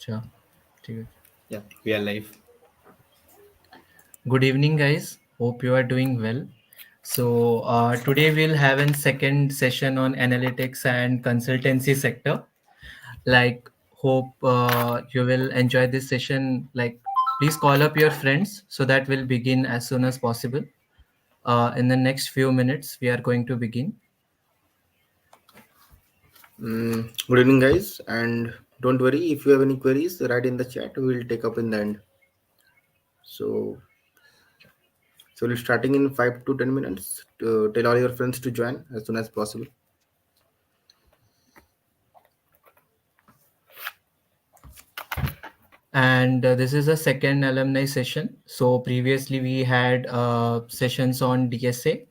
अच्छा ठीक है. Yeah, we are live. Good evening, guys. Hope you are doing well. So today we'll have a second session on analytics and consultancy sector. Like, hope you will enjoy this session. Like, please call up your friends so that we'll begin as soon as possible. In the next few minutes, we are going to begin. Good evening, guys. And don't worry if you have any queries, write in the chat. We will take up in the end. So, so we're starting in 5 to 10 minutes. Tell all your friends to join as soon as possible. And this is a second alumni session. So previously we had sessions on DSA,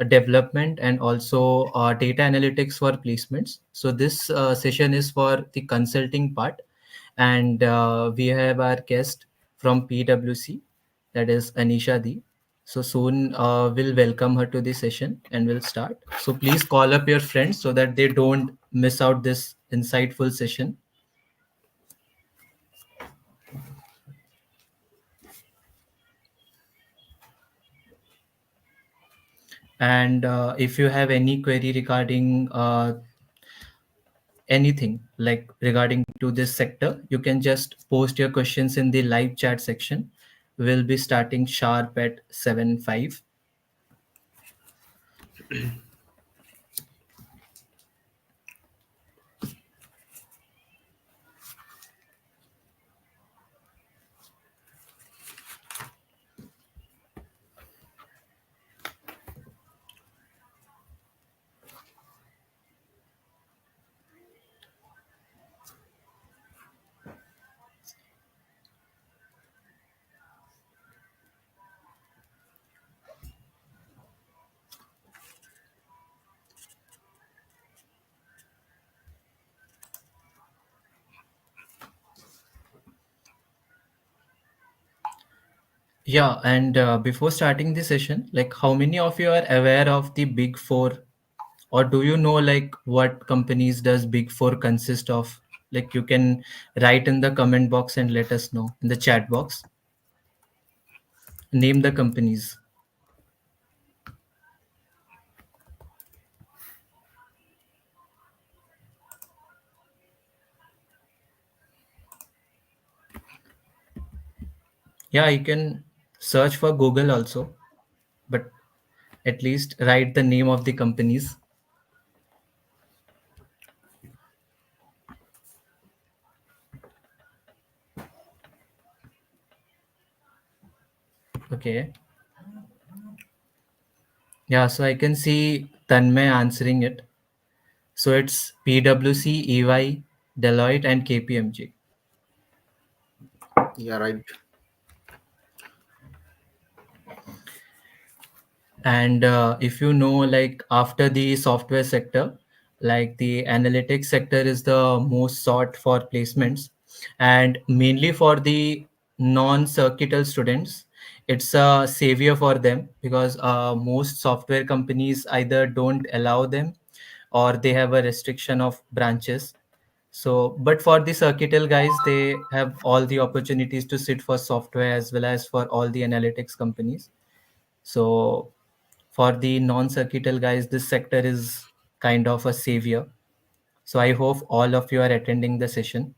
development, and also data analytics for placements. So this session is for the consulting part, and we have our guest from PwC, that is Anisha D. So soon we'll welcome her to the session and we'll start. So please call up your friends so that they don't miss out this insightful session. And if you have any query regarding anything like regarding to this sector, you can just post your questions in the live chat section. We'll be starting sharp at 7:05. Yeah, and before starting the session, like how many of you are aware of the Big Four, or do you know like what companies does Big Four consist of? Like you can write in the comment box and let us know in the chat box. Name the companies. Yeah, you can search for Google also, but at least write the name of the companies. Okay. Yeah, so I can see Tanmay answering it. So it's PwC, EY, Deloitte, and KPMG. Yeah, right. And if you know, like after the software sector, like the analytics sector is the most sought for placements, and mainly for the non-circuital students. It's a savior for them because most software companies either don't allow them or they have a restriction of branches. So, but for the circuital guys, they have all the opportunities to sit for software as well as for all the analytics companies. So for the non-circuital guys, this sector is kind of a savior. So I hope all of you are attending the session.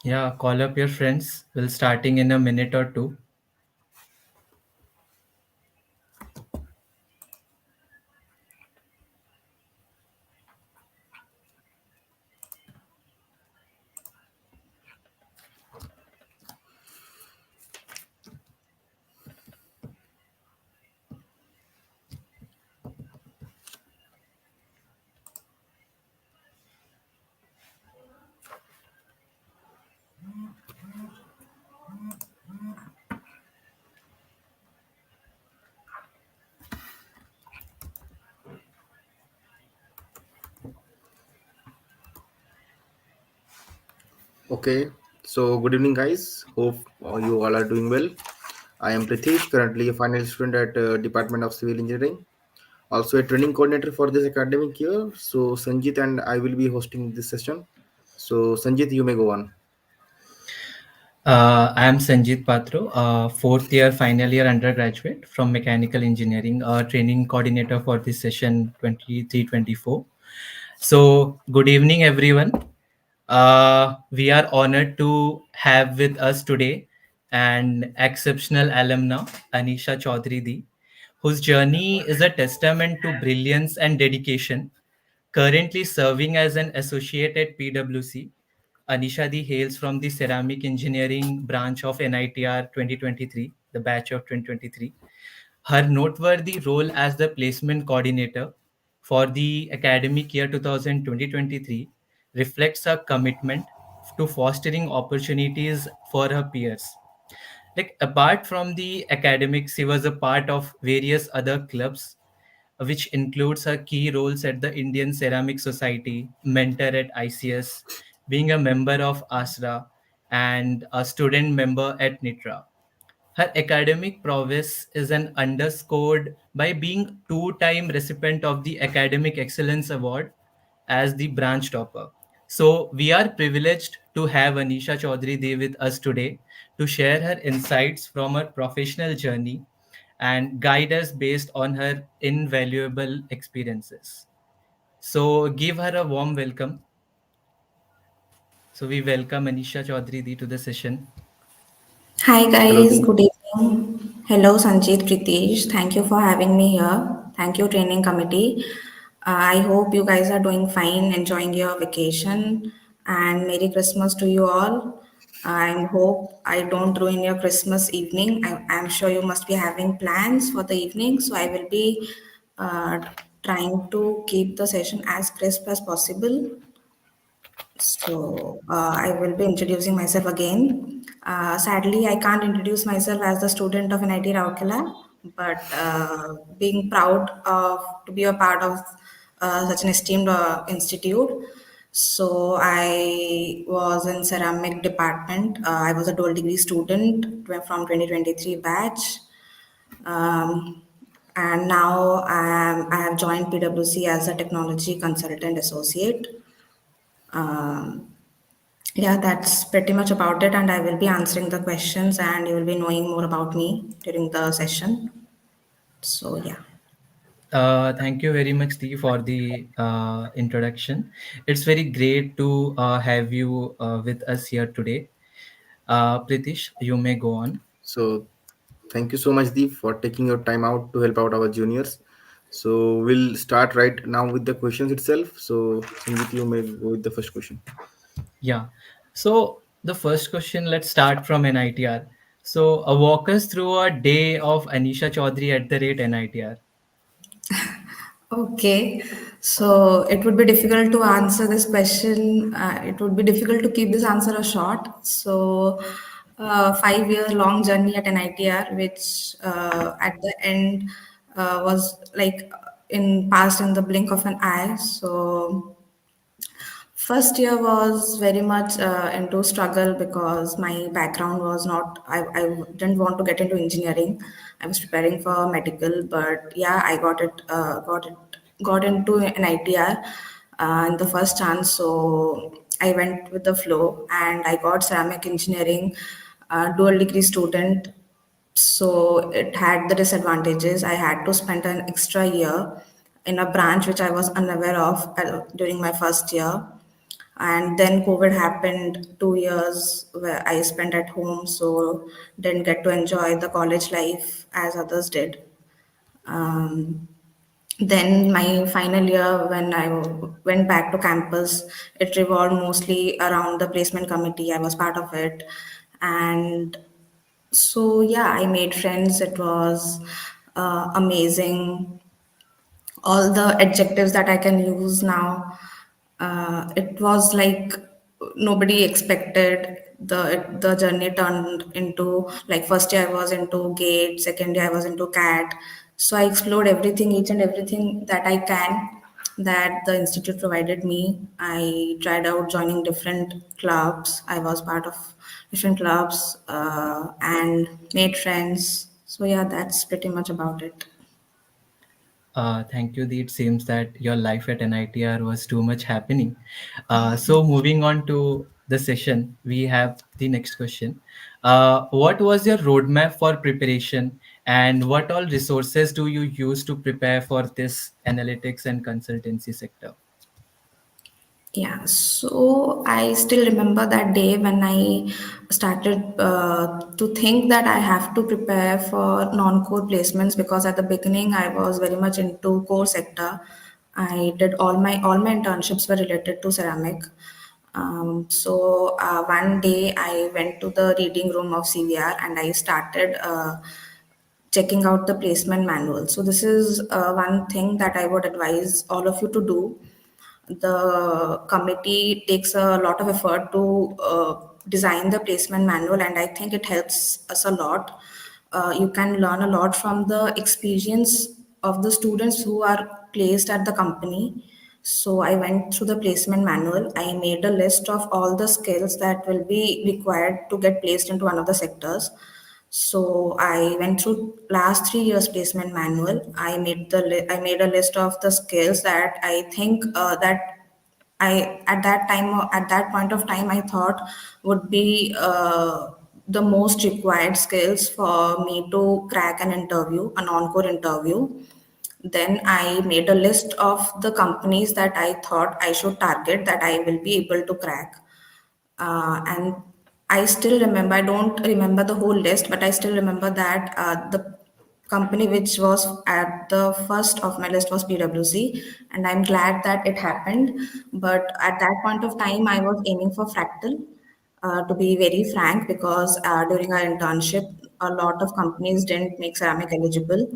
Yeah, call up your friends. We'll starting in a minute or two. Okay, so good evening, guys. Hope you all are doing well. I am Pritesh, currently a final student at Department of Civil Engineering, also a training coordinator for this academic year. So Sanjit and I will be hosting this session. So Sanjit, you may go on. I am Sanjit Patro, fourth year, final year undergraduate from Mechanical Engineering, training coordinator for this session 23-24. So, good evening, everyone. We are honored to have with us today an exceptional alumna, Anisha Choudhury, whose journey is a testament to brilliance and dedication. Currently serving as an associate at PwC, Anisha hails from the Ceramic Engineering branch of NITR 2023, the batch of 2023. Her noteworthy role as the placement coordinator for the academic year 2020-23 reflects her commitment to fostering opportunities for her peers. Like apart from the academics, she was a part of various other clubs, which includes her key roles at the Indian Ceramic Society, mentor at ICS, being a member of ASRA, and a student member at NITRA. Her academic prowess is an underscored by being two-time recipient of the Academic Excellence Award as the branch topper. So we are privileged to have Anisha Chaudhary Dey with us today to share her insights from her professional journey and guide us based on her invaluable experiences. So give her a warm welcome. So we welcome Anisha Chaudhary Dey to the session. Hi Hello, guys, Deep. good evening. Hello Sanjit Pritesh. Thank you for having me here. Thank you training committee. I hope you guys are doing fine, enjoying your vacation, and Merry Christmas to you all. I hope I don't ruin your Christmas evening. I'm sure you must be having plans for the evening, so I will be uh, trying to keep the session as crisp as possible. I will be introducing myself again. Sadly, I can't introduce myself as the student of NIT Rourkela, but being proud of to be a part of such an esteemed institute. So I was in ceramic department. I was a dual degree student from 2023 batch. Um, and now I have joined PwC as a technology consultant associate. Um, yeah, that's pretty much about it, and I will be answering the questions, and you will be knowing more about me during the session. So, yeah. Thank you very much, Dee, for the introduction. It's very great to have you with us here today. Pritish, you may go on. So thank you so much, Deep, for taking your time out to help out our juniors. So we'll start right now with the questions itself. So Sanjit, you may go with the first question. Yeah. So the first question, let's start from NITR. So walk us through a day of Anisha Chaudhary at the rate NITR. Okay, so it would be difficult to answer this question. It would be difficult to keep this answer a short. So, 5 year long journey at NITR, which at the end was like in passed in the blink of an eye. So, first year was very much into struggle because my background was not, I didn't want to get into engineering. I was preparing for medical, but yeah, I got into an ITR in the first chance. So I went with the flow and I got ceramic engineering, dual degree student. So it had the disadvantages. I had to spend an extra year in a branch which I was unaware of during my first year. And then COVID happened, 2 years where I spent at home, so didn't get to enjoy the college life as others did. Um, then my final year, when went back to campus, it revolved mostly around the placement committee. I was part of it, and so yeah, I made friends. It was amazing, all the adjectives that I can use now. It was like nobody expected. The journey turned into, like, first year I was into gate, second year I was into cat. So I explored everything, each and everything that I can. that the institute provided me. I tried out joining different clubs. I was part of different clubs and made friends. So yeah, that's pretty much about it. Thank you. It seems that your life at NITR was too much happening. So moving on to the session, we have the next question. What was your roadmap for preparation, and what all resources do you use to prepare for this analytics and consultancy sector? Yeah, so I still remember that day when I started to think that I have to prepare for non-core placements, because at the beginning I was very much into core sector. I did all my internships were related to ceramic. So one day I went to the reading room of CVR and I started checking out the placement manual. So this is one thing that I would advise all of you to do. The committee takes a lot of effort to design the placement manual, and I think it helps us a lot. You can learn a lot from the experience of the students who are placed at the company. So I went through the placement manual. I made a list of all the skills that will be required to get placed into one of the sectors. So I went through last 3 years placement manual. I made a list of the skills that I think that I at that point of time I thought would be the most required skills for me to crack an interview, an encore interview. Then I made a list of the companies that I thought I should target, that I will be able to crack. And I still remember, I don't remember the whole list, but I still remember that the company which was at the first of my list was PwC, and I'm glad that it happened. But at that point of time, I was aiming for Fractal, to be very frank, because during our internship, a lot of companies didn't make ceramic eligible.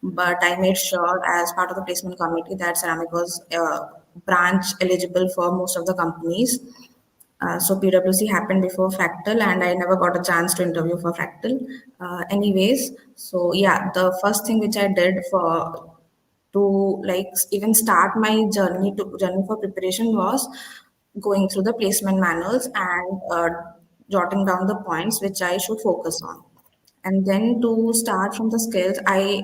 But I made sure, as part of the placement committee, that ceramic was branch eligible for most of the companies. So PwC happened before Fractal, and I never got a chance to interview for Fractal. Anyways, so yeah, the first thing which I did for to like even start my journey for preparation was going through the placement manuals and jotting down the points which I should focus on. And then to start from the skills, I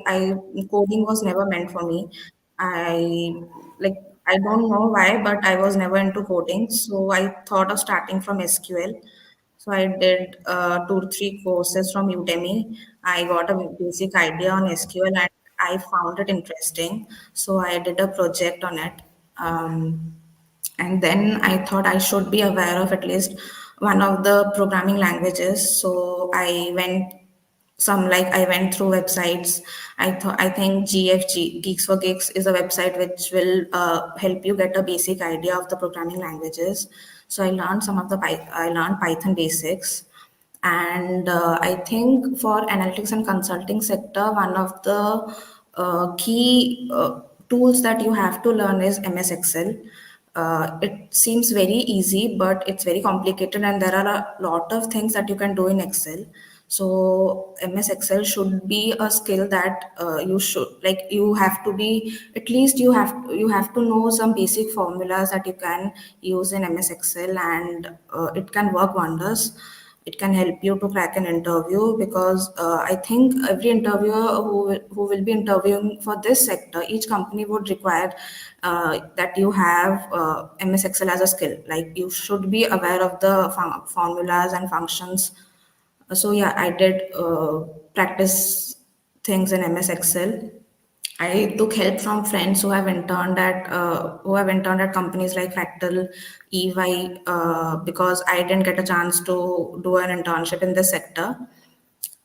coding was never meant for me. I like I don't know why, but I was never into coding. So I thought of starting from SQL. So I did 2 3 courses from Udemy. I got a basic idea on SQL and I found it interesting. So I did a project on it. And then I thought I should be aware of at least one of the programming languages. So I went through websites. I think GFG, Geeks for Gigs, is a website which will help you get a basic idea of the programming languages. So I learned Python basics. And I think for analytics and consulting sector, one of the key tools that you have to learn is MS Excel. It seems very easy, but it's very complicated, and there are a lot of things that you can do in Excel. So MS Excel should be a skill that you should like. You have to be at least you have to know some basic formulas that you can use in MS Excel, and it can work wonders. It can help you to crack an interview, because I think every interviewer who will be interviewing for this sector, each company would require that you have MS Excel as a skill. Like you should be aware of the formulas and functions. So yeah, I did practice things in MS Excel. I took help from friends who have interned at companies like Fractal, EY, because I didn't get a chance to do an internship in this sector.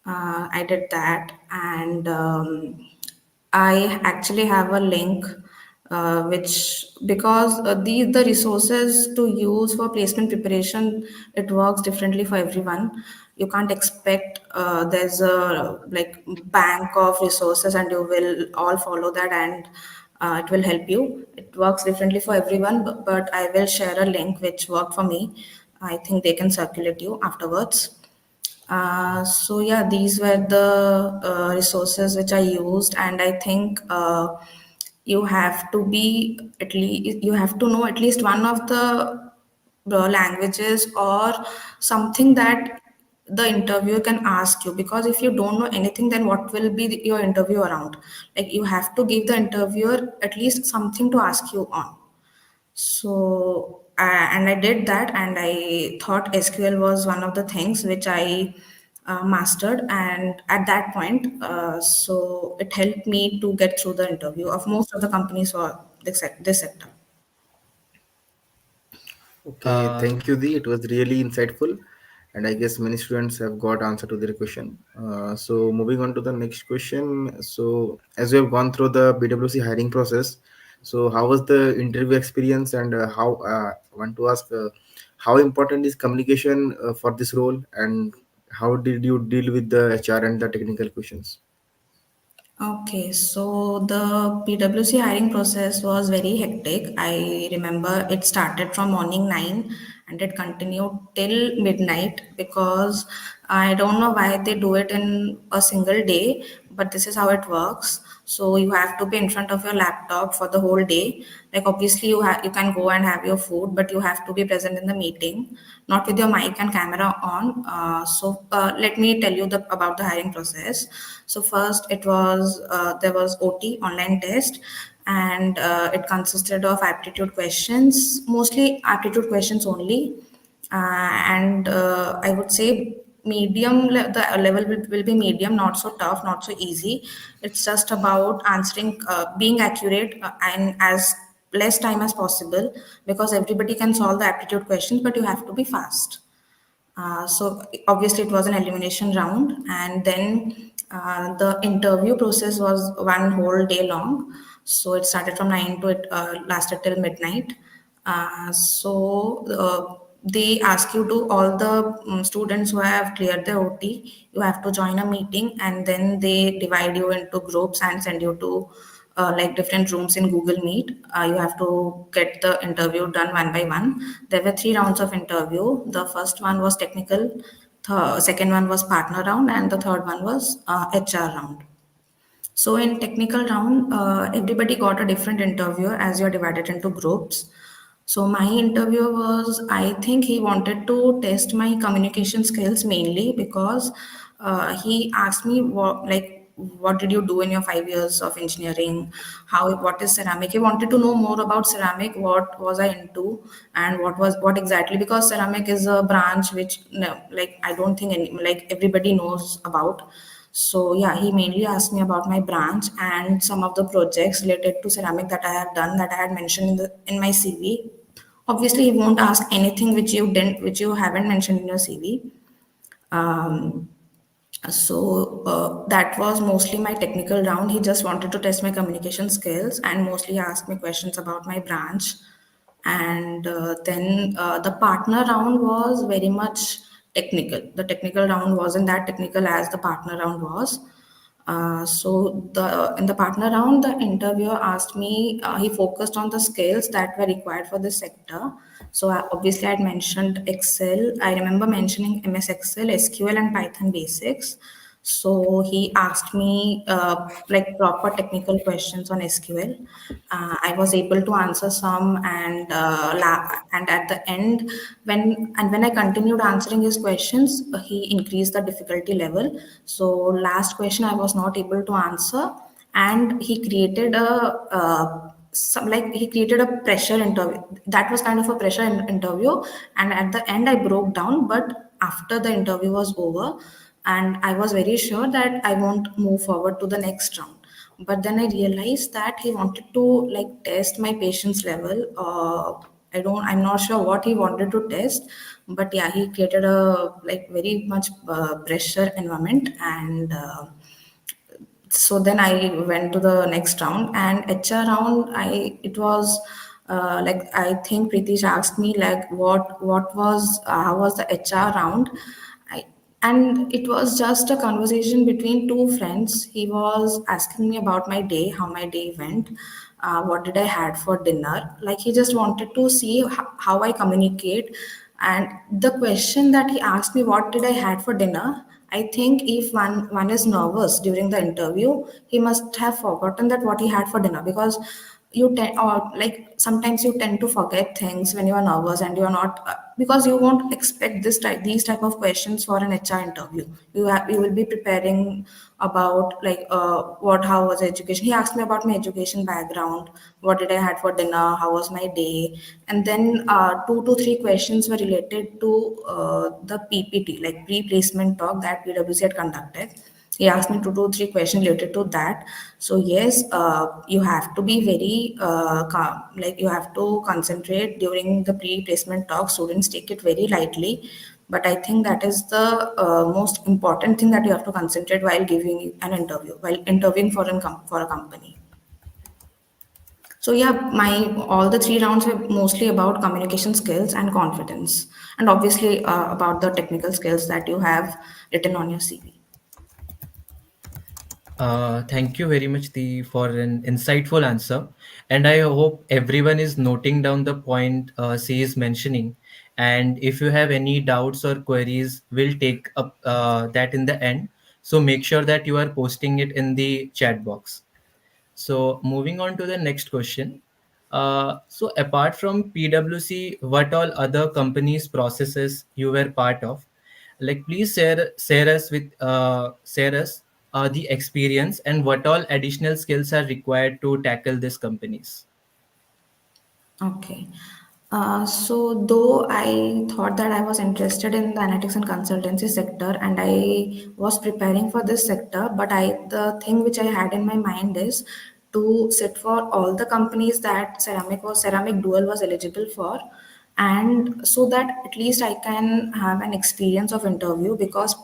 I did that, and I actually have a link, which because the resources to use for placement preparation, it works differently for everyone. You can't expect there's a like bank of resources and you will all follow that and it will help you. It works differently for everyone, but I will share a link which worked for me. I think they can circulate you afterwards. So yeah, these were the resources which I used, and I think you have to be at least you have to know at least one of the languages or something that the interviewer can ask you, because if you don't know anything, then what will be your interview around? Like, you have to give the interviewer at least something to ask you on. So, and I did that, and I thought SQL was one of the things which I mastered. And at that point, so it helped me to get through the interview of most of the companies for this sector. Okay, Uh, thank you, Dee. It was really insightful, and I guess many students have got answer to their question. So moving on to the next question. So as we have gone through the BWC hiring process, so how was the interview experience, and how I want to ask how important is communication for this role, and how did you deal with the HR and the technical questions? Okay, so the PwC hiring process was very hectic. I remember it started from morning 9 and it continued till midnight, because I don't know why they do it in a single day, but this is how it works. So you have to be in front of your laptop for the whole day. Like, obviously you can go and have your food, but you have to be present in the meeting, not with your mic and camera on. Let me tell you about the hiring process. So first, it was there was OT, online test, and it consisted of aptitude questions, mostly aptitude questions only. And I would say the level will be medium, not so tough, not so easy. It's just about answering, being accurate, and as less time as possible, because everybody can solve the aptitude questions, but you have to be fast. So obviously it was an elimination round, and then the interview process was one whole day long. So it started from 9 to it lasted till midnight. They ask you to all the students who have cleared their OT, you have to join a meeting, and then they divide you into groups and send you to like different rooms in Google Meet. You have to get the interview done one by one. There were three rounds of interview. The first one was technical, the second one was partner round, and the third one was HR round. So in technical round, everybody got a different interviewer as you're divided into groups. So my interview was, I think he wanted to test my communication skills mainly, because he asked me what did you do in your 5 years of engineering? What is ceramic? He wanted to know more about ceramic. What was I into, and what exactly? Because ceramic is a branch which, no, like, I don't think everybody knows about. So yeah, he mainly asked me about my branch and some of the projects related to ceramic that I have done, that I had mentioned in my CV. Obviously, he won't ask anything which you haven't mentioned in your CV. Um, that was mostly my technical round. He just wanted to test my communication skills and mostly ask me questions about my branch. And then the partner round was very much technical. The technical round wasn't that technical as the partner round was. So the in the partner round, the interviewer asked me. He focused on the skills that were required for this sector. So obviously, I had mentioned Excel. I remember mentioning MS Excel, SQL, and Python basics. So he asked me like proper technical questions on SQL. I was able to answer some, and and at the end, when I continued answering his questions, he increased the difficulty level. So last question I was not able to answer, and he created he created a pressure interview. That was kind of a pressure interview, and at the end I broke down. But after the interview was over, and I was very sure that I won't move forward to the next round. But then I realized that he wanted to like test my patience level. I'm not sure what he wanted to test, but yeah, he created a like very much pressure environment. And so then I went to the next round, and HR round. It was like, I think Pritish asked me like what was how was the HR round. I, and it was just a conversation between two friends. He was asking me about my day, how my day went, what did I had for dinner. Like, he just wanted to see how I communicate, And the question that he asked me, what did I had for dinner? I think if one is nervous during the interview, he must have forgotten that what he had for dinner, because you tend, or like sometimes you tend to forget things when you are nervous and you are not, because you won't expect these type of questions for an HR interview. You will be preparing about like what how was education. He asked me about my education background, what did I had for dinner, how was my day, and then two to three questions were related to the PPT, like pre-placement talk that PwC had conducted. He asked me to do three questions related to that. So yes, you have to be very like you have to concentrate during the pre-placement talk. Students take it very lightly, but I think that is the most important thing that you have to concentrate while giving an interview, while interviewing for for a company. So yeah, my all the three rounds were mostly about communication skills and confidence, and obviously about the technical skills that you have written on your CV. Thank you very much, for an insightful answer. And I hope everyone is noting down the point C is mentioning. And if you have any doubts or queries, we'll take up that in the end. So make sure that you are posting it in the chat box. So moving on to the next question. So apart from PwC, what all other companies processes you were part of? Like please share us the experience and what all additional skills are required to tackle these companies. Okay. So though I thought that I was interested in the analytics and consultancy sector and I was preparing for this sector, but the thing which I had in my mind is to sit for all the companies that ceramic dual was eligible for, and so that at least I can have an experience of interview, because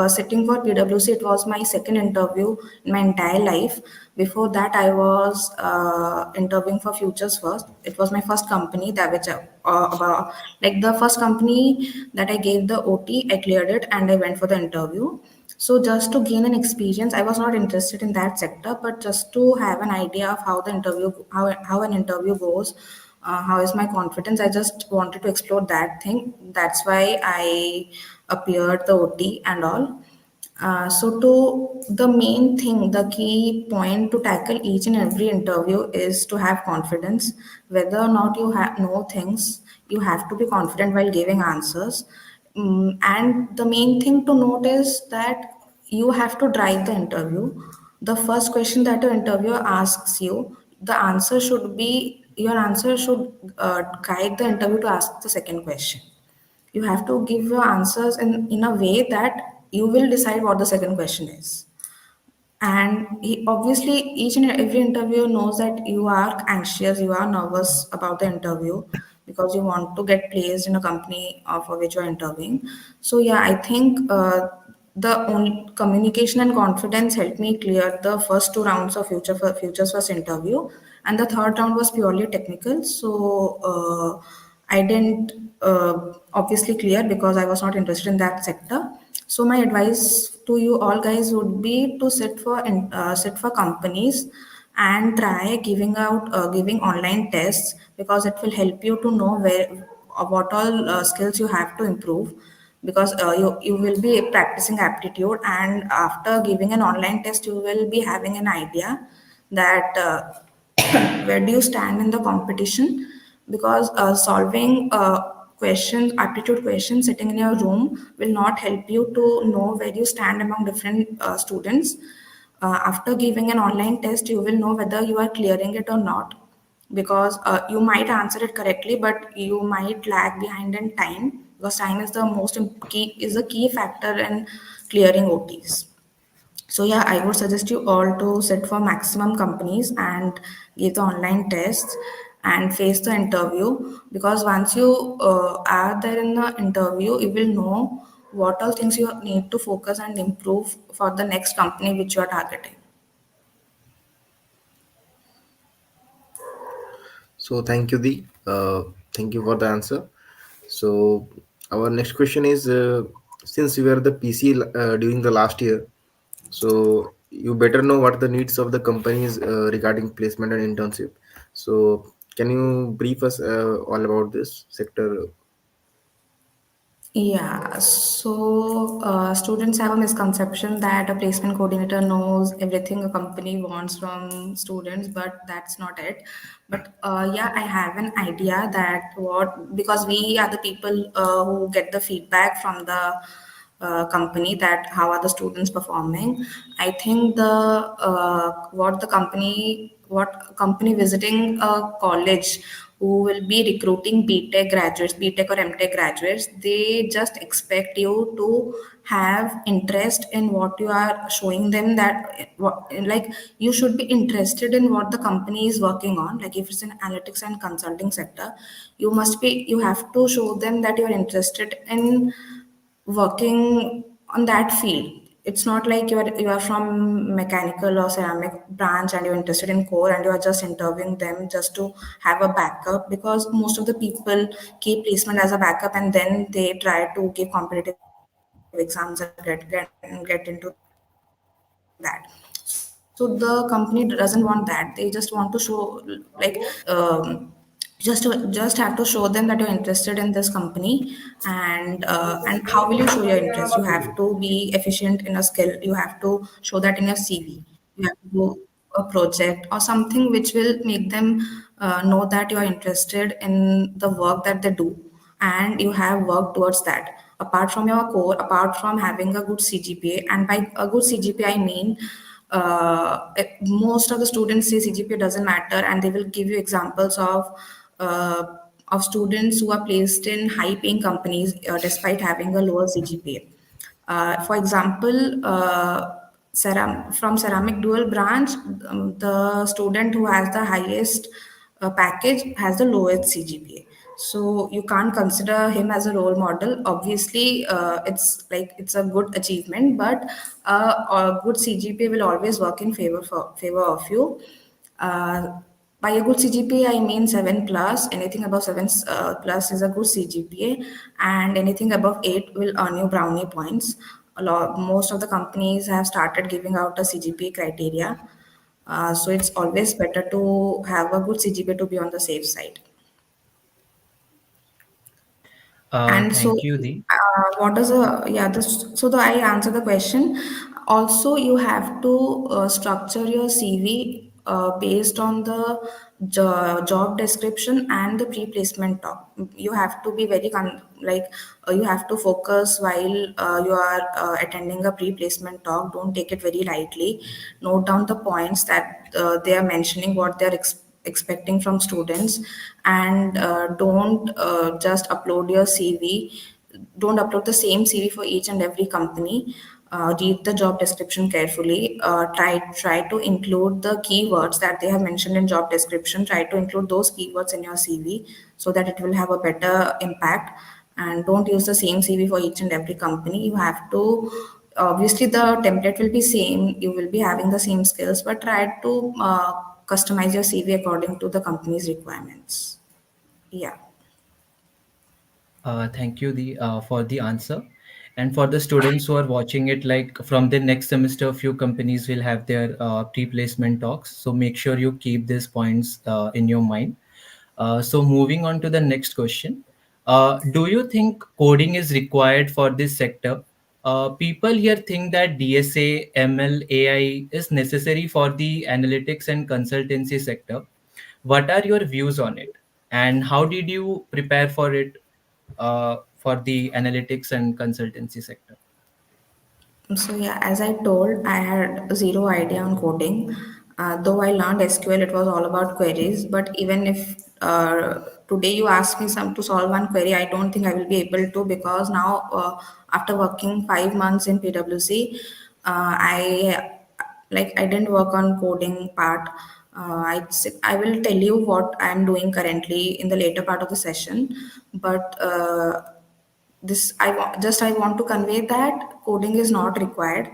sitting for PwC, it was my second interview in my entire life. Before that, I was interviewing for Futures First. It was my first company that which about like the first company that I gave the OT. I cleared it and I went for the interview. So just to gain an experience, I was not interested in that sector, but just to have an idea of how the interview, how an interview goes, how is my confidence. I just wanted to explore that thing. That's why I appeared the OT and all. So to the main thing, the key point to tackle each and every interview is to have confidence. Whether or not you know things, you have to be confident while giving answers. And the main thing to note is that you have to drive the interview. The first question that your interviewer asks you, the answer should be your answer should guide the interview to ask the second question. You have to give your answers in a way that you will decide what the second question is. And obviously, each and every interviewer knows that you are anxious, you are nervous about the interview because you want to get placed in a company for which you are interviewing. So, yeah, I think the only communication and confidence helped me clear the first two rounds of Futures First interview, and the third round was purely technical. So, I didn't obviously clear because I was not interested in that sector. So my advice to you all guys would be to sit for companies and try giving online tests, because it will help you to know where what all skills you have to improve, because you will be practicing aptitude, and after giving an online test you will be having an idea that where do you stand in the competition, because solving questions aptitude questions sitting in your room will not help you to know where you stand among different students. After giving an online test you will know whether you are clearing it or not, because you might answer it correctly but you might lag behind in time, because time is the key factor in clearing OTs. So yeah, I would suggest you all to sit for maximum companies and give the online tests and face the interview, because once you are there in the interview, you will know what all things you need to focus and improve for the next company which you are targeting. So thank you, the thank you for the answer. So our next question is, since you were the PC during the last year, so you better know what the needs of the companies regarding placement and internship. So can you brief us all about this sector? Yeah, so students have a misconception that a placement coordinator knows everything a company wants from students, but that's not it. But yeah, I have an idea that what, because we are the people who get the feedback from the company, that how are the students performing. I think the what company visiting a college who will be recruiting BTech graduates, BTech or MTech graduates, they just expect you to have interest in what you are showing them, that like you should be interested in what the company is working on. Like if it's an analytics and consulting sector, you have to show them that you're interested in working on that field. It's not like you are from mechanical or ceramic branch and you're interested in core and you are just interviewing them just to have a backup, because most of the people keep placement as a backup and then they try to give competitive exams and get into that. So the company doesn't want that. They just want to show like just have to show them that you're interested in this company. And how will you show your interest? You have to be efficient in a skill. You have to show that in your CV. You have to do a project or something which will make them know that you are interested in the work that they do and you have worked towards that. Apart from your core, apart from having a good CGPA, and by a good CGPA I mean most of the students say CGPA doesn't matter, and they will give you examples uh, of students who are placed in high-paying companies despite having a lower CGPA. For example, from ceramic dual branch, the student who has the highest package has the lowest CGPA. So you can't consider him as a role model. Obviously, it's a good achievement, but a good CGPA will always work in favor of you. Uh, by a good CGPA, I mean 7 plus. Anything above 7 plus is a good CGPA, and anything above 8 will earn you brownie points. Most of the companies have started giving out a CGPA criteria. So it's always better to have a good CGPA to be on the safe side. And so, Thank you, the. what does a yeah? So the I answer the question. Also, you have to structure your CV based on the job description and the pre-placement talk. You have to be very you have to focus while you are attending a pre-placement talk. Don't take it very lightly. Note down the points that they are mentioning, what they're expecting from students, and don't just upload your CV. Don't upload the same CV for each and every company. Read the job description carefully. Try to include the keywords that they have mentioned in job description. Try to include those keywords in your CV so that it will have a better impact. And don't use the same CV for each and every company. You have to, obviously the template will be same. You will be having the same skills, but try to customize your CV according to the company's requirements. Yeah. Thank you the for the answer. And for the students who are watching it, like from the next semester, few companies will have their pre-placement talks. So make sure you keep these points in your mind. So moving on to the next question. Do you think coding is required for this sector? People here think that DSA, ML, AI is necessary for the analytics and consultancy sector. What are your views on it? And how did you prepare for it for the analytics and consultancy sector? So yeah, as I told, I had zero idea on coding. Though I learned SQL, it was all about queries. But even if today you ask me some to solve one query, I don't think I will be able to, because now after working 5 months in PwC, I didn't work on coding part. I will tell you what I am doing currently in the later part of the session, but. I want to convey that coding is not required.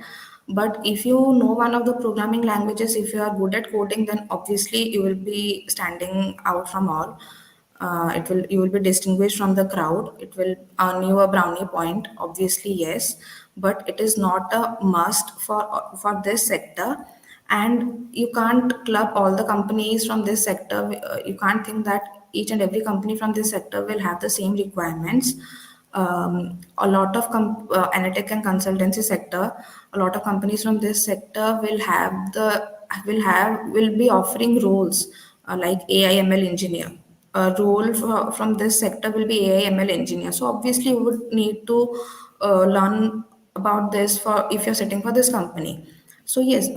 But if you know one of the programming languages, if you are good at coding, then obviously you will be standing out from all. It will You will be distinguished from the crowd. It will earn you a brownie point, obviously, yes, but it is not a must for this sector. And you can't club all the companies from this sector. You can't think that each and every company from this sector will have the same requirements. A lot of analytic and consultancy sector, a lot of companies from this sector will be offering roles like AI/ML engineer. A role from this sector will be AI/ML engineer. So obviously, you would need to learn about this for if you're sitting for this company. So yes,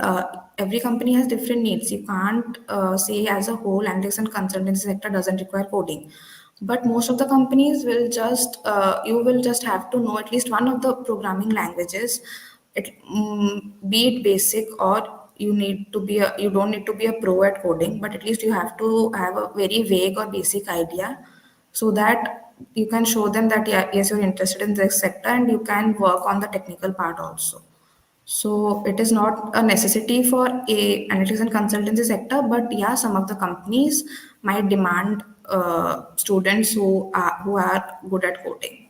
every company has different needs. You can't say as a whole, analytics and consultancy sector doesn't require coding. But most of the companies will just you will just have to know at least one of the programming languages. Be it basic, or you don't need to be a pro at coding, but at least you have to have a very vague or basic idea, so that you can show them that yeah, yes, you're interested in this sector and you can work on the technical part also. So it is not a necessity for a analytics and consultancy sector, but yeah, some of the companies might demand students who are good at coding.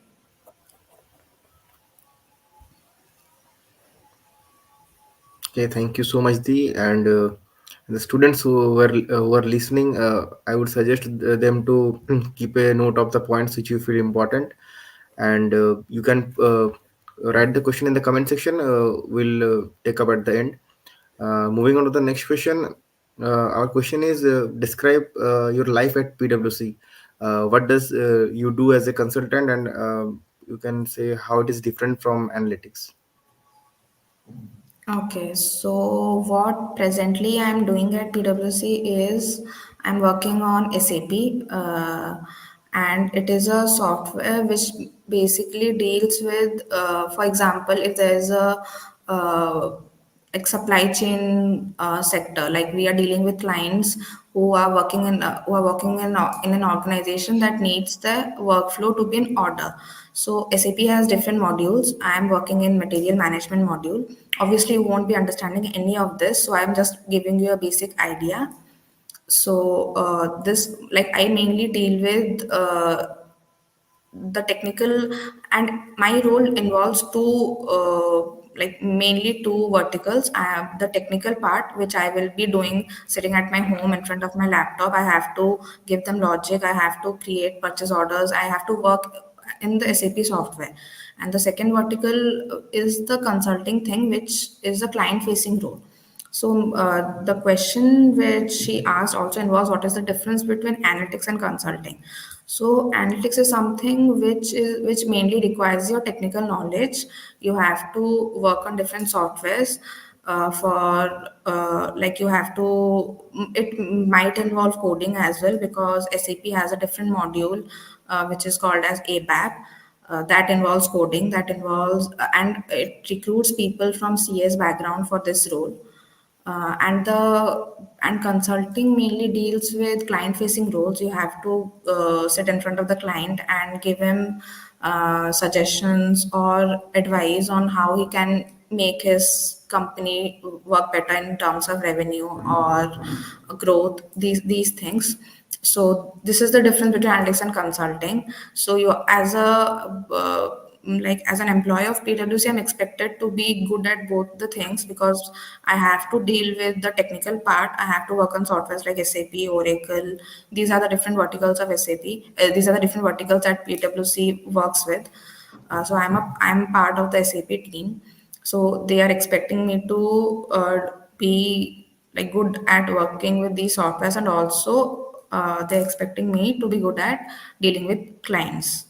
Okay, thank you so much, Dee. And the students who are listening, I would suggest them to keep a note of the points which you feel important, and you can write the question in the comment section. We'll take up at the end. Moving on to the next question. Our question is: describe your life at PwC. What does you do as a consultant, and you can say how it is different from analytics. Okay, so what presently I'm doing at PwC is I'm working on SAP, and it is a software which basically deals with, for example, if there is a uh, like supply chain sector, like we are dealing with clients who are working in an organization that needs the workflow to be in order. So SAP has different modules. I am working in material management module. Obviously you won't be understanding any of this, so I'm just giving you a basic idea. So this, like, I mainly deal with the technical, and my role involves like mainly two verticals. I have the technical part, which I will be doing sitting at my home in front of my laptop. I have to give them logic, I have to create purchase orders, I have to work in the SAP software. And the second vertical is the consulting thing, which is the client facing role. So the question which she asked also involves what is the difference between analytics and consulting. So analytics is something which mainly requires your technical knowledge. You have to work on different softwares for like you have to. It might involve coding as well, because SAP has a different module which is called as ABAP. That involves coding, that involves and it recruits people from CS background for this role. And consulting mainly deals with client facing roles. You have to sit in front of the client and give him suggestions or advice on how he can make his company work better in terms of revenue or growth, these things. So this is the difference between analytics and consulting. So you, as a like as an employee of PwC, I'm expected to be good at both the things, because I have to deal with the technical part. I have to work on softwares like SAP, Oracle. These are the different verticals of SAP. These are the different verticals that PwC works with. So I'm part of the SAP team. So they are expecting me to be like good at working with these softwares, and also they're expecting me to be good at dealing with clients.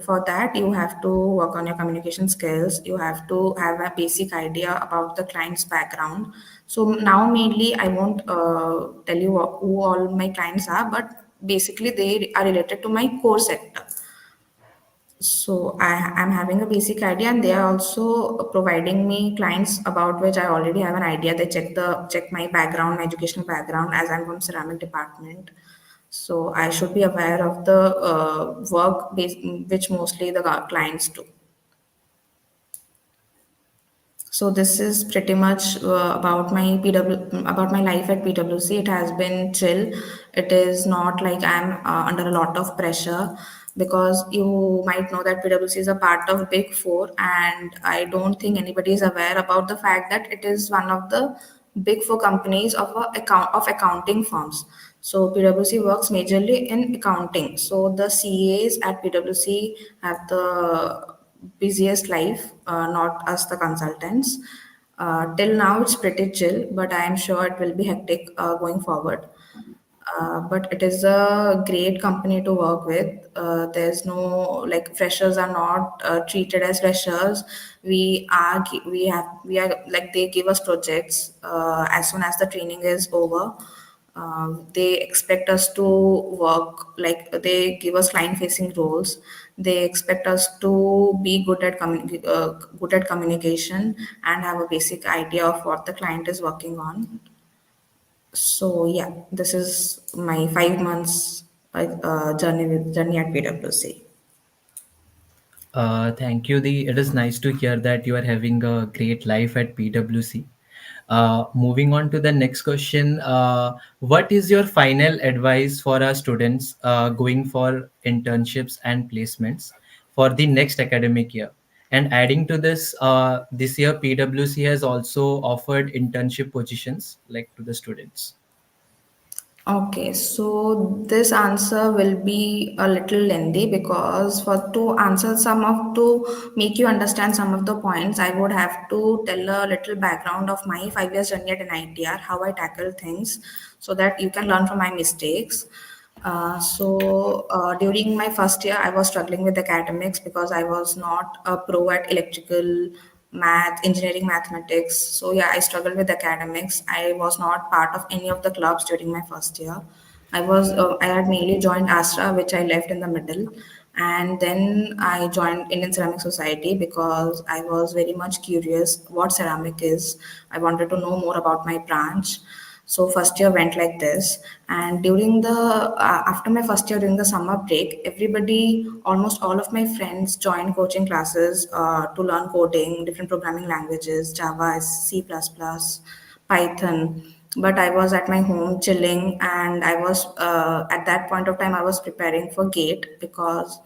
For that you have to work on your communication skills. You have to have a basic idea about the client's background. So now mainly I won't tell you who all my clients are, but basically they are related to my core sector. So I'm having a basic idea, and they are also providing me clients about which I already have an idea. They check my background, my educational background, as I'm from ceramic department. So I should be aware of the which mostly the clients do. So this is pretty much about my about my life at PwC. It has been chill. It is not like I'm under a lot of pressure, because you might know that PwC is a part of Big Four, and I don't think anybody is aware about the fact that it is one of the big four companies of accounting firms. So PwC works majorly in accounting. So the CAs at PwC have the busiest life, not us the consultants. Till now it's pretty chill, but I am sure it will be hectic going forward. But it is a great company to work with. There's no, like, freshers are not treated as freshers. We are like, they give us projects as soon as the training is over. They expect us to work, like, they give us client facing roles. They expect us to be good at communication and have a basic idea of what the client is working on. So yeah, this is my 5 months journey at PwC. Thank you. It is nice to hear that you are having a great life at PwC. Moving on to the next question, what is your final advice for our students going for internships and placements for the next academic year? And adding to this, this year PwC has also offered internship positions like to the students. Okay, so this answer will be a little lengthy because for to answer some of to make you understand some of the points, I would have to tell a little background of my 5 years journey at NITR, how I tackle things, so that you can learn from my mistakes. During my first year, I was struggling with academics because I was not a pro at electrical, math, engineering, mathematics. So yeah, I struggled with academics. I was not part of any of the clubs during my first year. I had mainly joined Astra, which I left in the middle, and then I joined Indian Ceramic Society because I was very much curious what ceramic is. I wanted to know more about my branch. So first year went like this, and during the after my first year, during the summer break, everybody, almost all of my friends, joined coaching classes to learn coding, different programming languages, Java, C++, Python. But I was at my home chilling, and I was at that point of time I was preparing for GATE because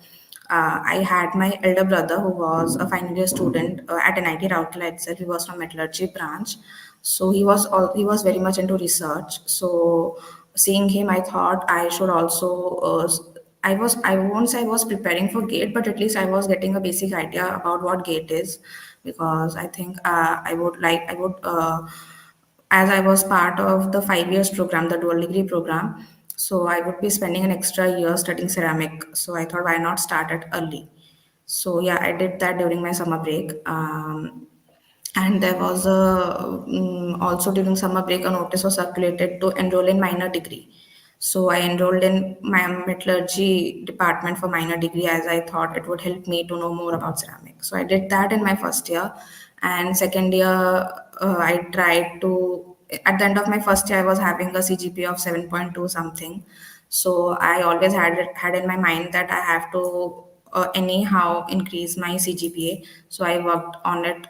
I had my elder brother who was a final year student at NIT Rourkela itself. He was from metallurgy branch, so he was very much into research. So seeing him, I thought I should also. I won't say I was preparing for GATE, but at least I was getting a basic idea about what GATE is, because I think I would. As I was part of the 5 years program, the dual degree program, so I would be spending an extra year studying ceramic. So I thought, why not start it early? So yeah, I did that during my summer break. And there was also during summer break, a notice was circulated to enroll in minor degree. So I enrolled in my metallurgy department for minor degree, as I thought it would help me to know more about ceramic. So I did that in my first year, and second year I tried to. At the end of my first year, I was having a CGPA of 7.2 something. So I always had in my mind that I have to anyhow increase my CGPA. So I worked on it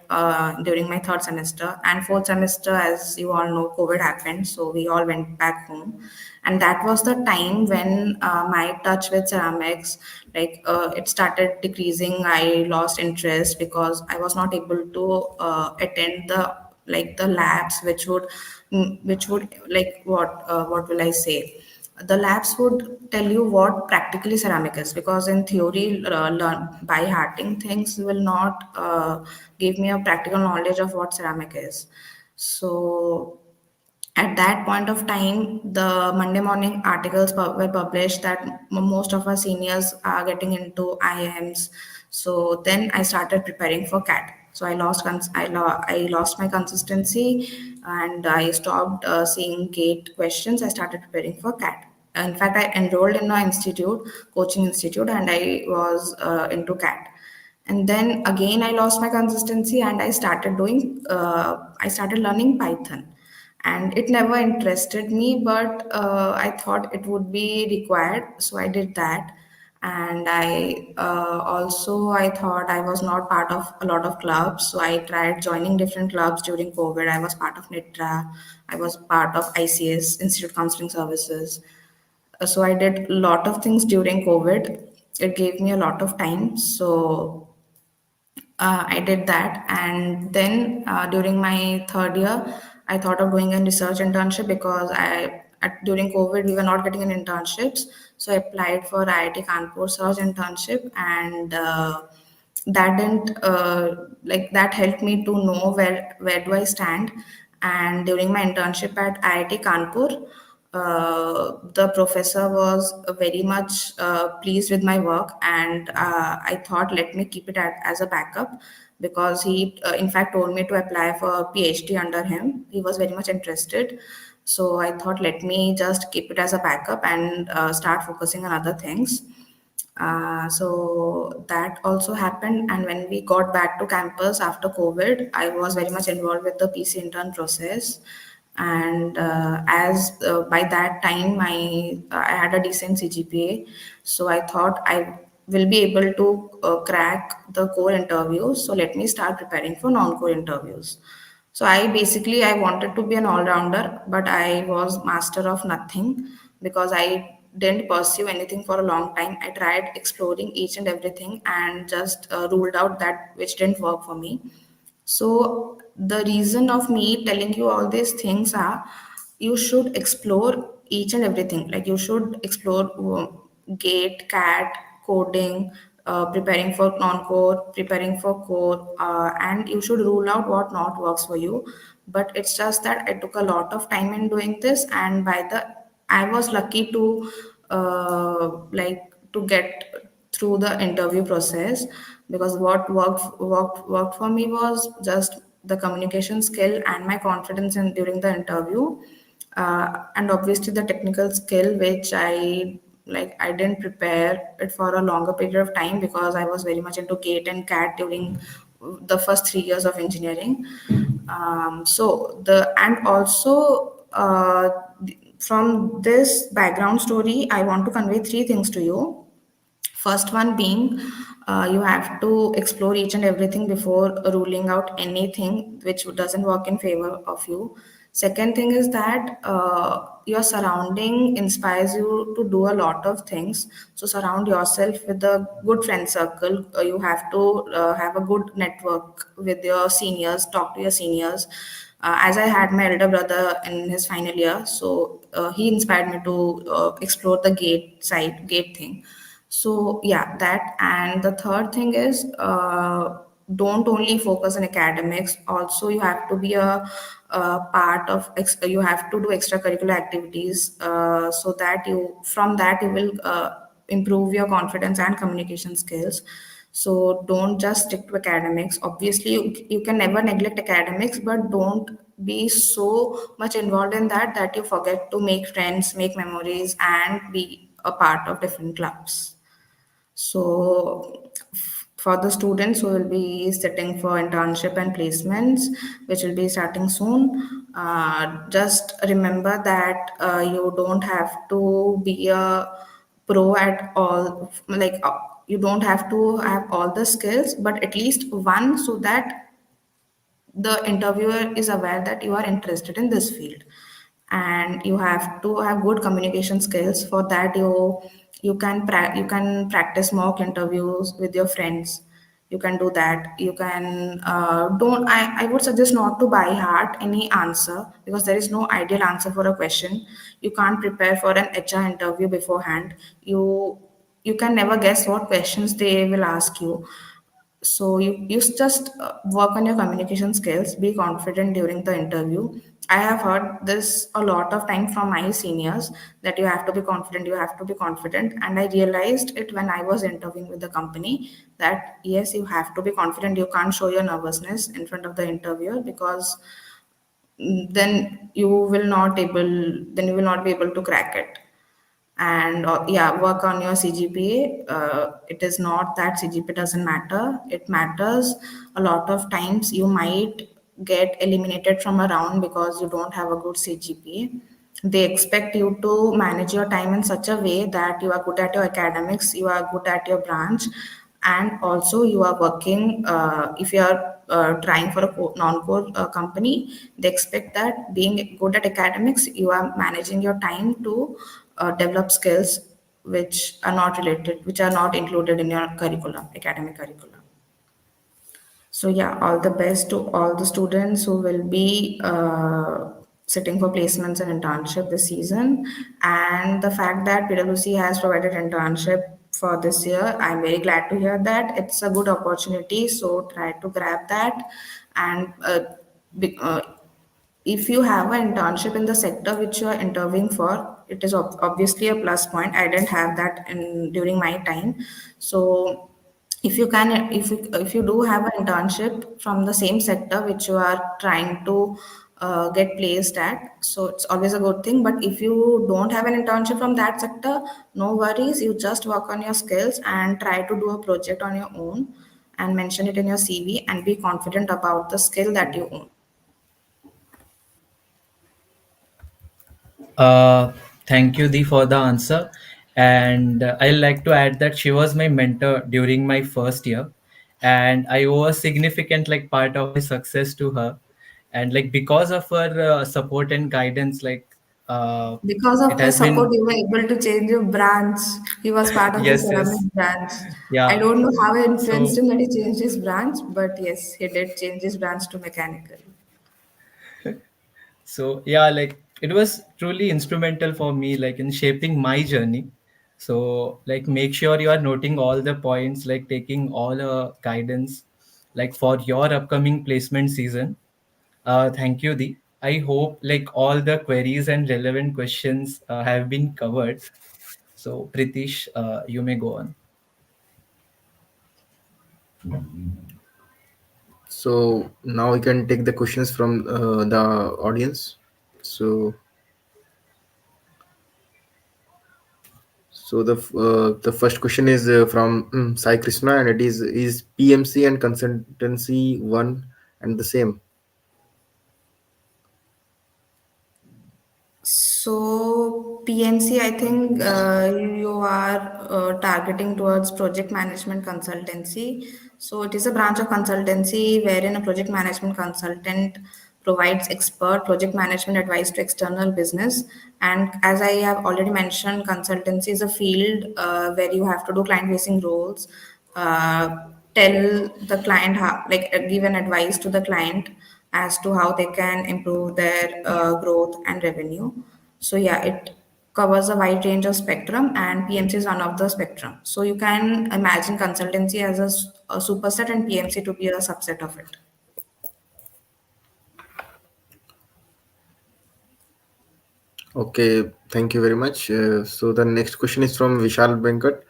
during my third semester and fourth semester. As you all know, COVID happened, so we all went back home, and that was the time when my touch with ceramics, it started decreasing. I lost interest because I was not able to attend the labs, which would, like, what will I say, the labs would tell you what practically ceramic is, because in theory, learn by hearting things will not give me a practical knowledge of what ceramic is. So at that point of time, the Monday morning articles were published that most of our seniors are getting into IIMs. So then I started preparing for CAT. So I lost my consistency, and I stopped seeing GATE questions. I started preparing for CAT. In fact, I enrolled in an institute, coaching institute, and I was into CAT. And then again, I lost my consistency, and I started learning Python. And it never interested me, but I thought it would be required, so I did that. And I thought I was not part of a lot of clubs, so I tried joining different clubs during COVID. I was part of NITRA, I was part of ICS, Institute Counseling Services. So I did a lot of things during COVID. It gave me a lot of time, so I did that. And then during my third year, I thought of doing a research internship because during COVID we were not getting any internships, so I applied for IIT Kanpur search internship, and that didn't that helped me to know where do I stand. And during my internship at IIT Kanpur, the professor was very much pleased with my work, and I thought let me keep it as a backup, because he in fact told me to apply for a PhD under him. He was very much interested, so I thought let me just keep it as a backup and start focusing on other things. So that also happened. And when we got back to campus after COVID, I was very much involved with the PC intern process. And as by that time, I had a decent CGPA, so I thought I will be able to crack the core interviews. So let me start preparing for non-core interviews. So I wanted to be an all-rounder, but I was master of nothing because I didn't pursue anything for a long time. I tried exploring each and everything and just ruled out that which didn't work for me. So the reason of me telling you all these things are, you should explore each and everything. Like you should explore gate, cat, coding, preparing for non-core, preparing for core, and you should rule out what not works for you. But it's just that I took a lot of time in doing this, and I was lucky to to get through the interview process, because what worked for me was just the communication skill and my confidence in during the interview, and obviously the technical skill, which I didn't prepare it for a longer period of time because I was very much into gate and cat during the first 3 years of engineering. So the and also from this background story, I want to convey three things to you. First one being, you have to explore each and everything before ruling out anything which doesn't work in favor of you. Second thing is that your surrounding inspires you to do a lot of things. So surround yourself with a good friend circle. You have to have a good network with your seniors. Talk to your seniors. As I had my elder brother in his final year, so he inspired me to explore the gate thing. So yeah, that. And the third thing is, don't only focus on academics. Also, you have to be you have to do extracurricular activities, so that from that you will improve your confidence and communication skills. So don't just stick to academics. Obviously, you can never neglect academics, but don't be so much involved in that you forget to make friends, make memories, and be a part of different clubs. So, for the students who will be sitting for internship and placements, which will be starting soon, just remember that you don't have to be a pro at all. You don't have to have all the skills, but at least one, so that the interviewer is aware that you are interested in this field. And you have to have good communication skills. For that, you can practice mock interviews with your friends. You can do that. You can don't I would suggest not to by heart any answer, because there is no ideal answer for a question. You can't prepare for an HR interview beforehand. You can never guess what questions they will ask you. So you just work on your communication skills, be confident during the interview. I have heard this a lot of time from my seniors, that you have to be confident, you have to be confident. And I realized it when I was interviewing with the company, that yes, you have to be confident. You can't show your nervousness in front of the interviewer, because then you will not be able to crack it. And yeah, work on your CGPA. It is not that CGPA doesn't matter, it matters. A lot of times you might get eliminated from a round because you don't have a good CGPA. They expect you to manage your time in such a way that you are good at your academics, you are good at your branch, and also you are working. If you are trying for a non-core company, they expect that being good at academics, you are managing your time to develop skills which are not included in your curriculum, academic curriculum. So yeah, all the best to all the students who will be sitting for placements and internship this season. And the fact that PwC has provided internship for this year, I'm very glad to hear that. It's a good opportunity, so try to grab that. And be- uh, if you have an internship in the sector which you are interviewing for, it is obviously a plus point. I didn't have that in during my time. So if you can, if you do have an internship from the same sector which you are trying to get placed at, so it's always a good thing. But if you don't have an internship from that sector, no worries, you just work on your skills and try to do a project on your own and mention it in your CV and be confident about the skill that you own. Uh, Thank you, Dee, for the answer. And I'd like to add that she was my mentor during my first year, and I owe a significant like part of my success to her. And like because of her support and guidance, uh, Because it of his has support, been you were able to change your branch. He was part of the yes, ceramic yes, branch. I yeah. don't know how I influenced So him that he changed his branch, but yes, he did change his branch to mechanical. so yeah, like it was truly instrumental for me like in shaping my journey. So like make sure you are noting all the points, like taking all guidance like for your upcoming placement season. Thank you, Di. I hope like all the queries and relevant questions have been covered. So Pritish, you may go on. So now we can take the questions from the audience. So the first question is from Sai Krishna, and it is PMC and consultancy one and the same? So PMC, I think you are targeting towards project management consultancy. So it is a branch of consultancy wherein a project management consultant provides expert project management advice to external business. And as I have already mentioned, consultancy is a field where you have to do client-facing roles, uh, tell the client how, like give an advice to the client as to how they can improve their growth and revenue. So yeah, it covers a wide range of spectrum, and PMC is one of the spectrum. So you can imagine consultancy as a superset and PMC to be a subset of it. Okay, thank you very much. So the next question is from Vishal Venkat.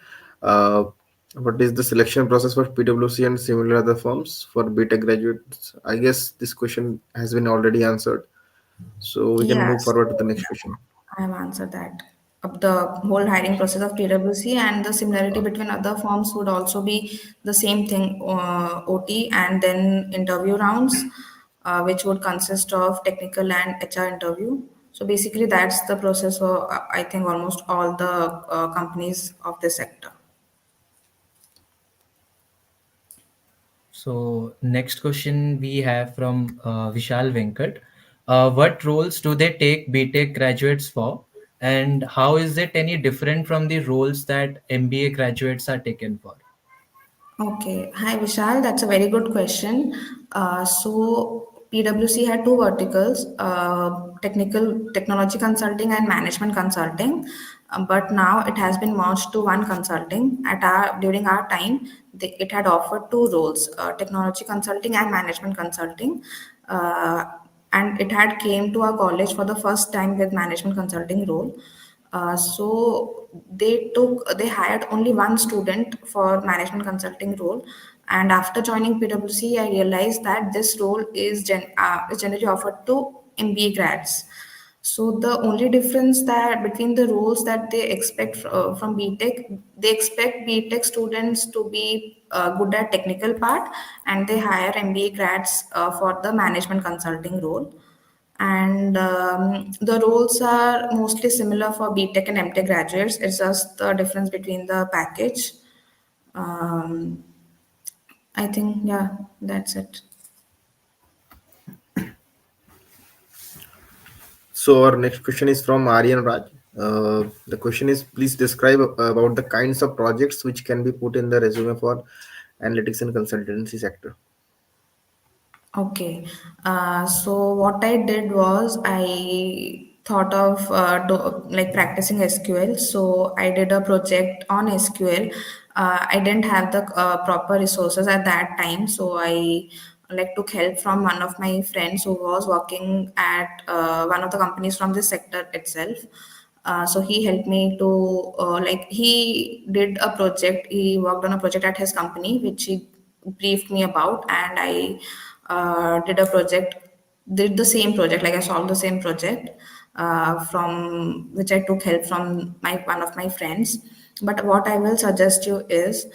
Uh, what is the selection process for PwC and similar other firms for BTech graduates? I guess this question has been already answered. So we can Yeah, move forward to the so next yeah, question. I have answered that. The whole hiring process of PwC and the similarity between other firms would also be the same thing, OT and then interview rounds, which would consist of technical and HR interview. So basically, that's the process for I think almost all the companies of this sector. So next question we have from Vishal Venkat. What roles do they take BTech graduates for, and how is it any different from the roles that MBA graduates are taken for? Okay. Hi, Vishal. That's a very good question. So PwC had two verticals, technology consulting and management consulting. But now it has been merged to one consulting. During our time, it had offered two roles, technology consulting and management consulting. Uh, and it had came to our college for the first time with management consulting role. So they hired only one student for management consulting role, and after joining PwC, I realized that this role is generally offered to MBA grads. So the only difference that between the roles that they expect from BTech, they expect BTech students to be good at technical part, and they hire MBA grads for the management consulting role. And the roles are mostly similar for BTech and MTech graduates. It's just the difference between the package. Um, I think, yeah, that's it. So our next question is from Aryan Raj. The question is, please describe about the kinds of projects which can be put in the resume for analytics and consultancy sector. Okay. So what I did was I thought of like practicing SQL. So I did a project on SQL. I didn't have the proper resources at that time, so I like took help from one of my friends who was working at one of the companies from this sector itself. So he helped me to like he did a project. He worked on a project at his company, which he briefed me about, and I did a project, did the same project, like I solved the same project from which I took help from my one of my friends. But what I will suggest you is.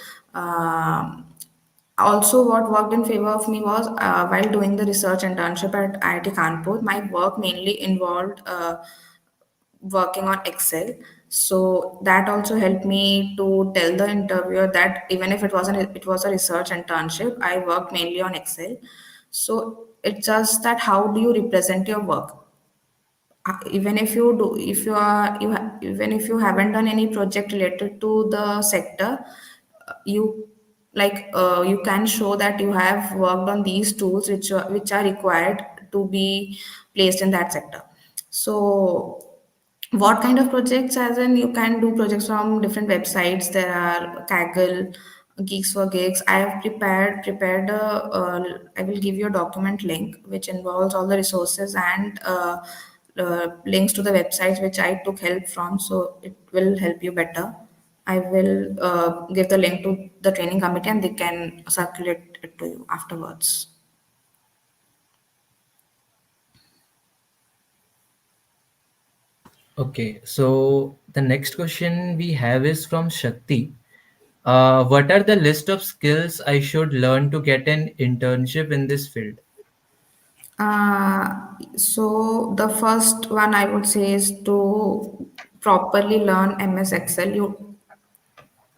Also, what worked in favor of me was while doing the research internship at IIT Kanpur, my work mainly involved working on Excel. So that also helped me to tell the interviewer that even if it was a research internship, I worked mainly on Excel. So it's just that how do you represent your work? Even if you do, if you are you ha- even if you haven't done any project related to the sector, you you can show that you have worked on these tools which are required to be placed in that sector. So what kind of projects? As in, you can do projects from different websites. There are Kaggle, Geeks for Gigs. I have prepared a. I will give you a document link which involves all the resources and links to the websites which I took help from. So it will help you better. I will give the link to the training committee and they can circulate it to you afterwards. Okay, so the next question we have is from Shakti. What are the list of skills I should learn to get an internship in this field? So the first one I would say is to properly learn MS Excel.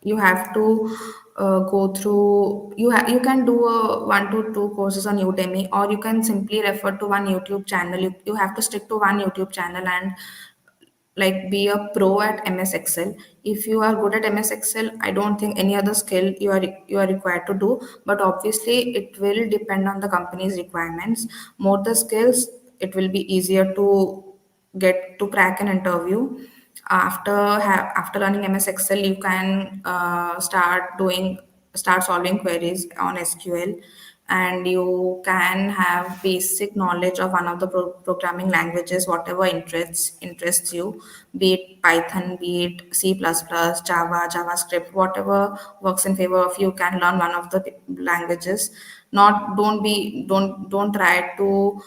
You have to go through. You can do a 1 to 2 courses on Udemy, or you can simply refer to one YouTube channel. You have to stick to one YouTube channel and like be a pro at MS Excel. If you are good at MS Excel, I don't think any other skill you are required to do. But obviously, it will depend on the company's requirements. More the skills, it will be easier to get to crack an interview. After learning MS Excel, you can start solving queries on SQL, and you can have basic knowledge of one of the programming languages, whatever interests you, be it Python, be it C++, Java, JavaScript, whatever works in favor of you. Can learn one of the languages. Not don't try to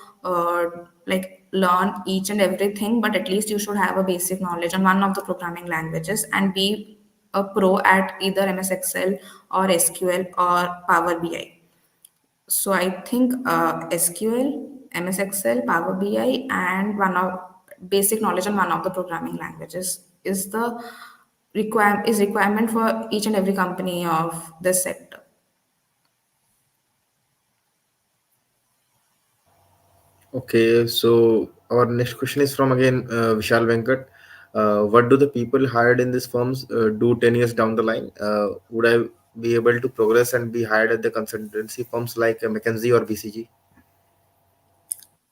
learn each and everything, but at least you should have a basic knowledge on one of the programming languages and be a pro at either MS Excel or SQL or Power BI. So I think SQL, MS Excel, Power BI, and one of basic knowledge on one of the programming languages is requirement for each and every company of this sector. Okay, so our next question is from again Vishal Venkat. What do the people hired in these firms do 10 years down the line? Would I be able to progress and be hired at the consultancy firms like McKinsey or BCG?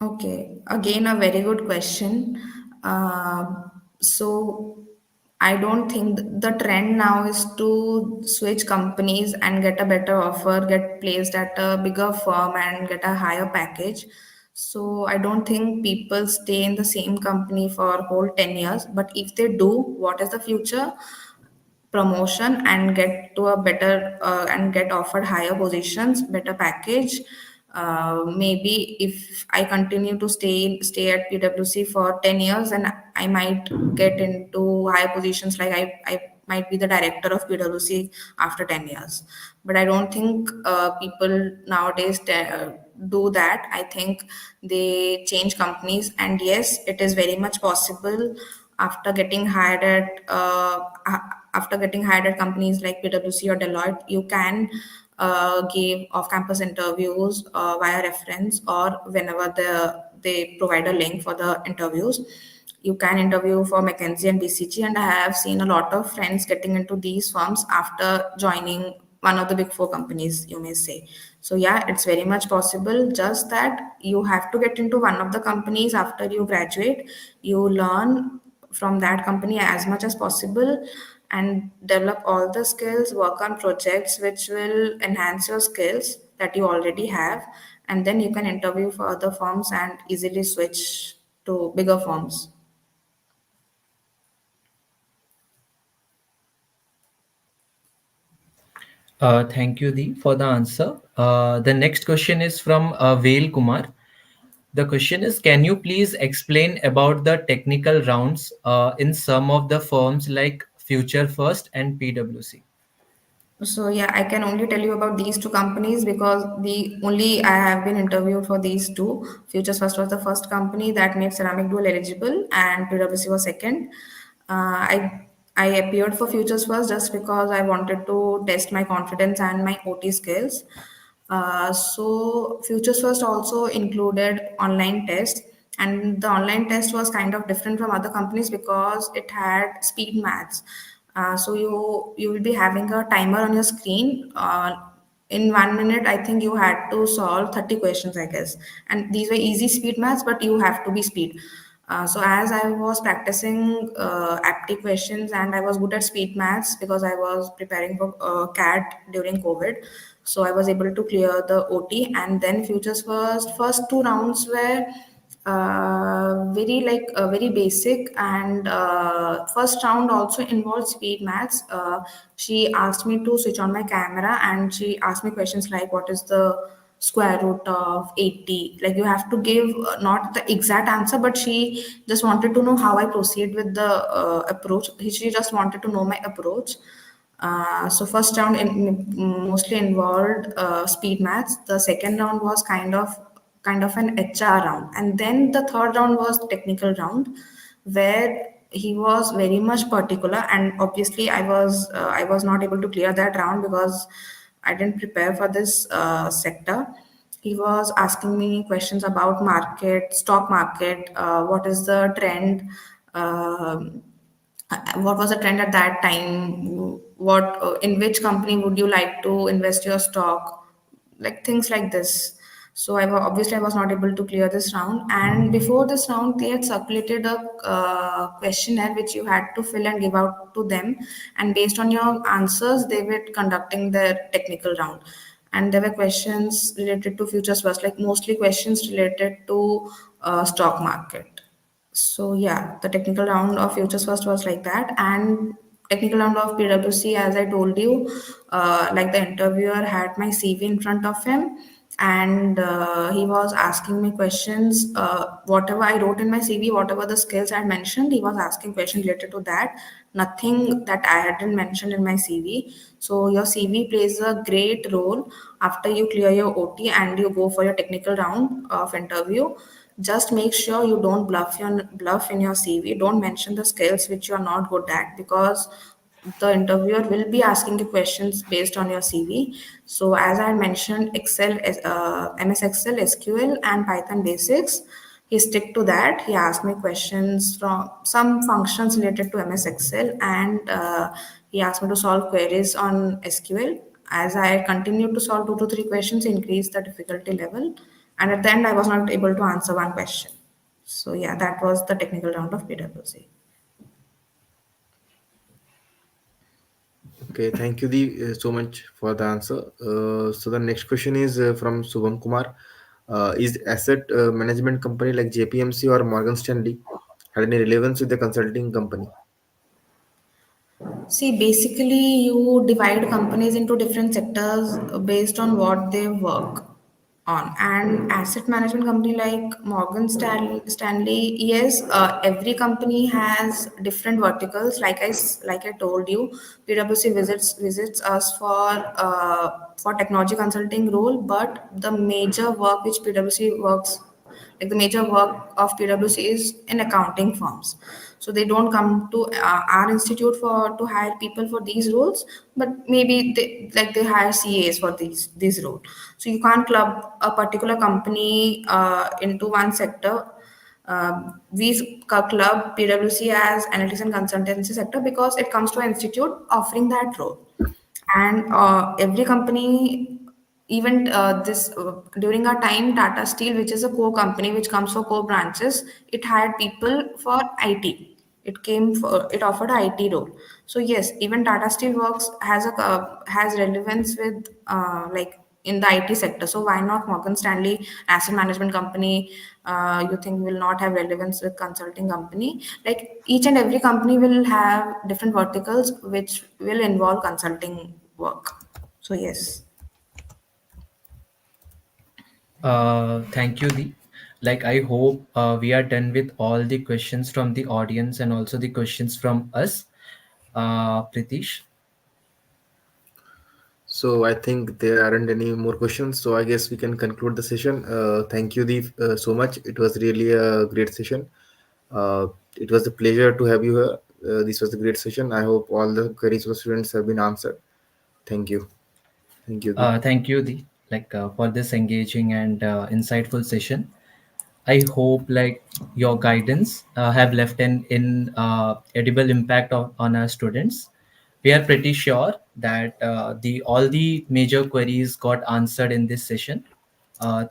Okay, again, a very good question. Uh, so, I don't think the trend now is to switch companies and get a better offer, get placed at a bigger firm, and get a higher package. So, I don't think people stay in the same company for whole 10 years. But if they do, what is the future? Promotion and get to a better and get offered higher positions, better package. Maybe if I continue to stay at PwC for 10 years, and I might get into higher positions, like I might be the director of PwC after 10 years. But I don't think people nowadays do that. I think they change companies, and yes, it is very much possible after getting hired at after getting hired at companies like PwC or Deloitte. You can give off-campus interviews via reference, or whenever they provide a link for the interviews. You can interview for McKinsey and BCG, and I have seen a lot of friends getting into these firms after joining one of the big four companies, you may say. So yeah, it's very much possible. Just that you have to get into one of the companies after you graduate. You learn from that company as much as possible and develop all the skills, work on projects which will enhance your skills that you already have, and then you can interview for other firms and easily switch to bigger firms. Thank you, Dee, for the answer. The next question is from Vail Kumar. The question is, can you please explain about the technical rounds in some of the firms like Future First and PwC? So yeah, I can only tell you about these two companies because the only I have been interviewed for these two. Futures First was the first company that made ceramic dual eligible, and PwC was second. I appeared for Futures First just because I wanted to test my confidence and my OT skills. So Futures First also included online tests, and the online test was kind of different from other companies because it had speed maths. So you will be having a timer on your screen. In 1 minute, I think you had to solve 30 questions, I guess. And these were easy speed maths, but you have to be speed. So as I was practicing aptitude questions and I was good at speed maths because I was preparing for CAT during COVID, so I was able to clear the OT. And then futures first two rounds were very basic, and first round also involved speed maths. She asked me to switch on my camera and she asked me questions like what is the square root of 80. Like you have to give not the exact answer, but she just wanted to know how I proceed with the approach. She just wanted to know my approach. So first round mostly involved speed maths. The second round was kind of an HR round, and then the third round was technical round, where he was very much particular, and obviously I was not able to clear that round because I didn't prepare for this sector. He was asking me questions about market, stock market, what is the trend. um what was the trend at that time, what in which company would you like to invest your stock, like things like this. So obviously I was not able to clear this round, and before this round they had circulated a questionnaire which you had to fill and give out to them, and based on your answers they were conducting their technical round. And there were questions related to futures first, like mostly questions related to stock market. So yeah, the technical round of Futures First was like that, and technical round of PwC, as I told you, like the interviewer had my CV in front of him, and he was asking me questions. Whatever I wrote in my CV, whatever the skills I had mentioned, he was asking questions related to that. Nothing that I hadn't mentioned in my CV. So your CV plays a great role after you clear your OT and you go for your technical round of interview. Just make sure you don't bluff in your CV. Don't mention the skills which you are not good at, because the interviewer will be asking you questions based on your CV. So as I mentioned, MS Excel, SQL, and Python basics. He stick to that. He asked me questions from some functions related to MS Excel, and he asked me to solve queries on SQL. As I continued to solve two to three questions, he increased the difficulty level, and at the end, I was not able to answer one question. So yeah, that was the technical round of PwC. Okay, thank you so much for the answer. So the next question is from Subham Kumar. Is asset management company like JPMC or Morgan Stanley had any relevance with the consulting company? See, basically, you divide companies into different sectors based on what they work on. And asset management company like Stanley, yes, every company has different verticals. Like I told you, PwC visits us for technology consulting role, but the major work which PwC works, like the major work of PwC is in accounting firms. So they don't come to our institute for to hire people for these roles, but maybe they hire CAs for these roles. So you can't club a particular company into one sector. We club PwC as analytics and consultancy sector because it comes to an institute offering that role, and every company even this during our time, Tata Steel, which is a core company which comes for core branches, it hired people for IT. It offered a IT role. So yes, even Tata Steel works has relevance with like in the IT sector. So why not Morgan Stanley asset management company? You think will not have relevance with consulting company? Like each and every company will have different verticals which will involve consulting work. So yes. Thank you, Di. Like, I hope we are done with all the questions from the audience and also the questions from us. Pritish. So I think there aren't any more questions. So I guess we can conclude the session. Thank you, Deep, so much. It was really a great session. Uh, it was a pleasure to have you here. This was a great session. I hope all the queries of students have been answered. Thank you. Thank you, Deep. Thank you, Di, like for this engaging and insightful session. I hope like your guidance have left an edible impact on our students. We are pretty sure that the all the major queries got answered in this session.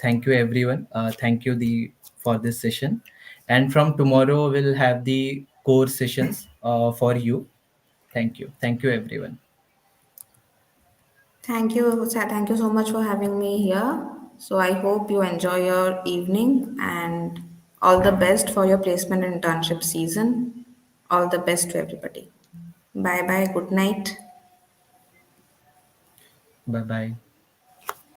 Thank you, everyone. Thank you the for this session. And from tomorrow we'll have the core sessions for you. Thank you. Thank you, everyone. Thank you so much for having me here. So I hope you enjoy your evening and all the best for your placement and internship season. All the best to everybody. Bye bye. Good night. Bye bye.